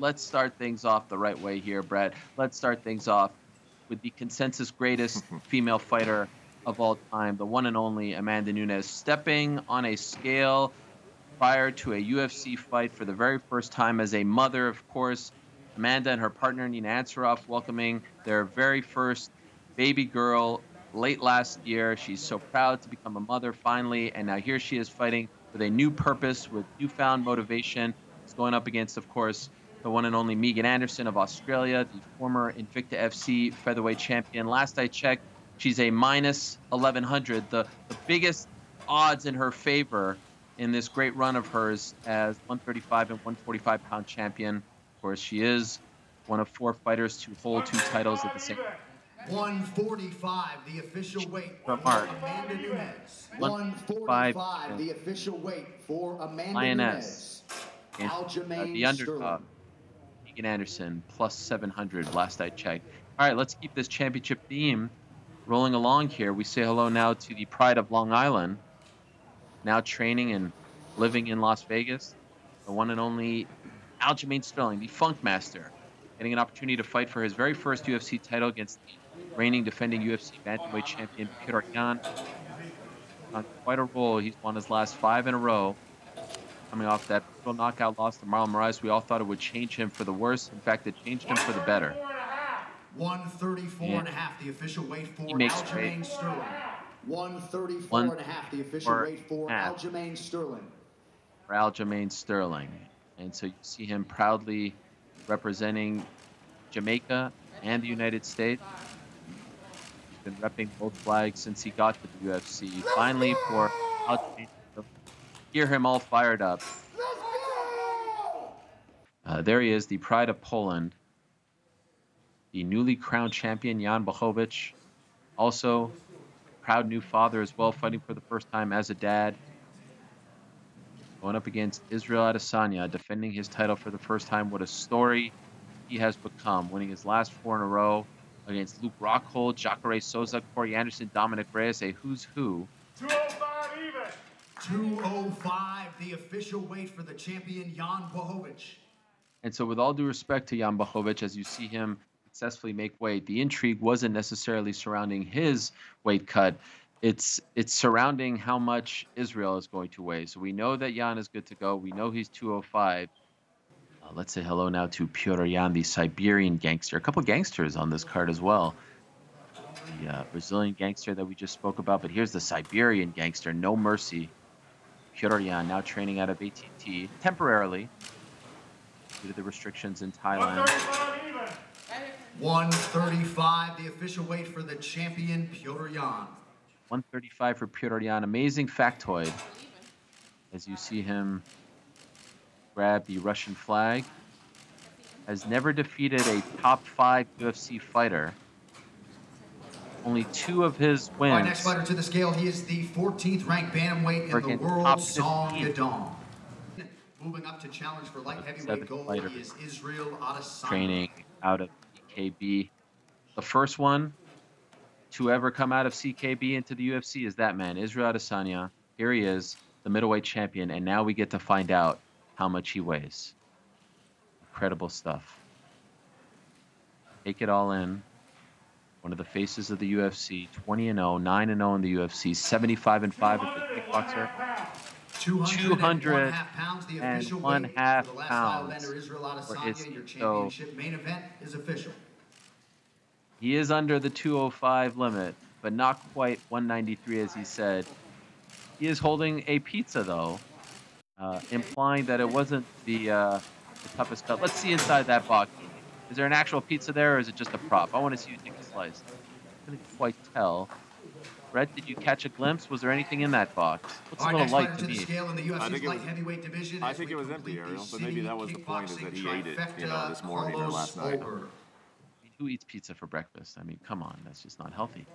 let's start things off the right way here, Brett. Let's start things off with the consensus greatest female fighter of all time, the one and only Amanda Nunes, stepping on a scale prior to a UFC fight for the very first time as a mother, of course. Amanda and her partner, Nina Ansaroff, welcoming their very first baby girl late last year. She's so proud to become a mother finally, and now here she is fighting with a new purpose, with newfound motivation. She's going up against, of course, the one and only Megan Anderson of Australia, the former Invicta FC featherweight champion. Last I checked, she's a minus 1100, the biggest odds in her favor in this great run of hers as 135 and 145-pound champion. Of course, she is one of 4 fighters to hold 2 titles at the same time. 145, the official weight for Mark. Amanda Nunes. 145, the official weight for Amanda Lioness. Nunes. Aljamain The underdog, Megan Anderson, plus 700 last I checked. All right, let's keep this championship theme rolling along here. We say hello now to the pride of Long Island, now training and living in Las Vegas, the one and only Aljamain Sterling, the Funk Master, getting an opportunity to fight for his very first UFC title against the reigning defending UFC Bantamweight champion Petr Yan. On quite a roll. He's won his last 5 in a row. Coming off that brutal knockout loss to Marlon Moraes, we all thought it would change him for the worse. In fact, it changed him for the better. 134 and a half, the official weight for Aljamain Sterling. 134 and a half, the official weight for Aljamain Sterling. For Aljamain Sterling. And so you see him proudly representing Jamaica and the United States. He's been repping both flags since he got to the UFC. Finally, for Aljamain to hear him all fired up. There he is, the pride of Poland. The newly crowned champion, Jan Blachowvcz. Also, proud new father as well, fighting for the first time as a dad. Going up against Israel Adesanya, defending his title for the first time. What a story he has become, winning his last 4 in a row against Luke Rockhold, Jacare Souza, Corey Anderson, Dominic Reyes, a who's who. 205 even. 205, the official weight for the champion, Jan Blachowvcz. And so with all due respect to Jan Blachowvcz, as you see him successfully make weight, the intrigue wasn't necessarily surrounding his weight cut. It's surrounding how much Israel is going to weigh. So we know that Jan is good to go. We know he's 205. Let's say hello now to Petr Yan, the Siberian gangster. A couple gangsters on this card as well. The Brazilian gangster that we just spoke about, but here's the Siberian gangster, no mercy. Petr Yan, now training out of ATT temporarily due to the restrictions in Thailand. 135, the official weight for the champion, Petr Yan. 135 for Petr Yan. Amazing factoid as you see him grab the Russian flag. Has never defeated a top 5 UFC fighter. Only 2 of his wins. All right, next fighter to the scale. He is the 14th ranked bantamweight in the world, Song Yadong. Moving up to challenge for light heavyweight gold, he is Israel Adesanya. Training out of CKB. The first one to ever come out of CKB into the UFC is that man, Israel Adesanya. Here he is, the middleweight champion, and now we get to find out how much he weighs. Incredible stuff. Take it all in. One of the faces of the UFC, 20-0, 9-0 in the UFC, 75-5 as a kickboxer. 201 pounds, the official weight half for the last pounds. Islander, Israel Adesanya. Your So championship main event is official. he is under the 205 limit, but not quite 193 as he said. He is holding a pizza though, implying that it wasn't the toughest cut. Let's see inside that box. Is there an actual pizza there, or is it just a prop? I want to see you take a slice. I couldn't quite tell. Brett, did you catch a glimpse? Was there anything in that box? Looks a little light to me. I think it was empty, Ariel, but maybe that was the point, is that he ate it, this morning or last night. Who eats pizza for breakfast? I mean, come on, that's just not healthy.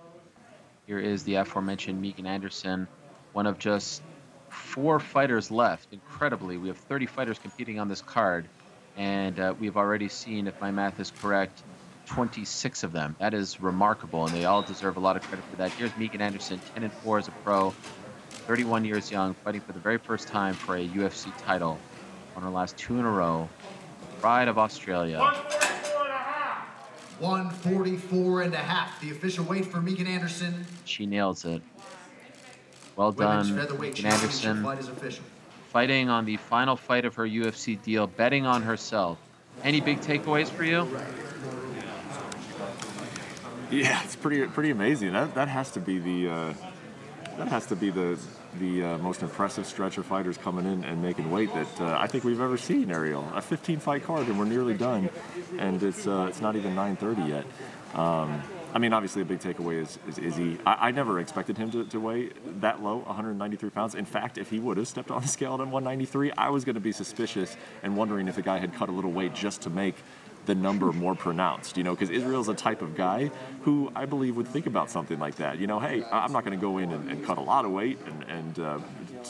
Here is the aforementioned Megan Anderson, one of just 4 fighters left. Incredibly, we have 30 fighters competing on this card, and we've already seen, if my math is correct, 26 of them. That is remarkable, and they all deserve a lot of credit for that. Here's Megan Anderson, 10-4 as a pro, 31 years young, fighting for the very first time for a UFC title. Won her last 2 in a row. Pride of Australia. 144.5. The official weight for Megan Anderson. She nails it. Well done, Megan Anderson. Fight is official. Fighting on the final fight of her UFC deal, betting on herself. Any big takeaways for you? Yeah, it's pretty amazing. That has to be the most impressive stretch of fighters coming in and making weight that I think we've ever seen, Ariel. A 15-fight card, and we're nearly done, and it's not even 9:30 yet. I mean, obviously, a big takeaway is Izzy. I never expected him to weigh that low, 193 pounds. In fact, if he would have stepped on the scale at 193, I was going to be suspicious and wondering if the guy had cut a little weight just to make the number more pronounced, because Israel's a type of guy who I believe would think about something like that. Hey, I'm not going to go in and cut a lot of weight and to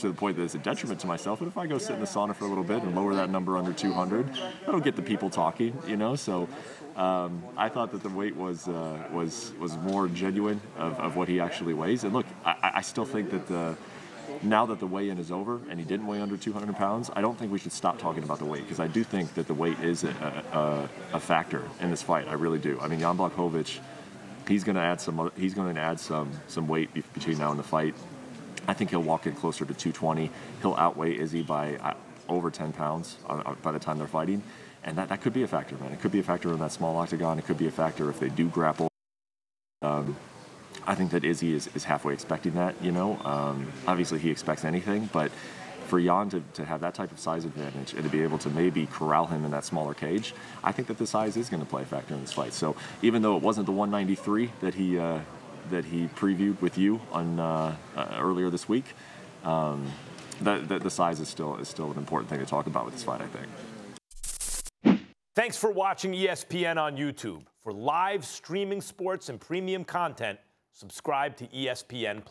the point that it's a detriment to myself, but if I go sit in the sauna for a little bit and lower that number under 200, that'll get the people talking, so I thought that the weight was more genuine of what he actually weighs. And look, I still think that now that the weigh-in is over and he didn't weigh under 200 pounds, I don't think we should stop talking about the weight, because I do think that the weight is a factor in this fight. I really do. I mean, Jan Blachowvcz, he's going to add some weight between now and the fight. I think he'll walk in closer to 220. He'll outweigh Izzy by over 10 pounds by the time they're fighting, and that could be a factor, man. It could be a factor in that small octagon. It could be a factor if they do grapple. I think that Izzy is halfway expecting that, Obviously, he expects anything, but for Jan to have that type of size advantage and to be able to maybe corral him in that smaller cage, I think that the size is going to play a factor in this fight. So even though it wasn't the 193 that he previewed with you on earlier this week, the size is still an important thing to talk about with this fight, I think. Thanks for watching ESPN on YouTube. For live streaming sports and premium content, subscribe to ESPN+.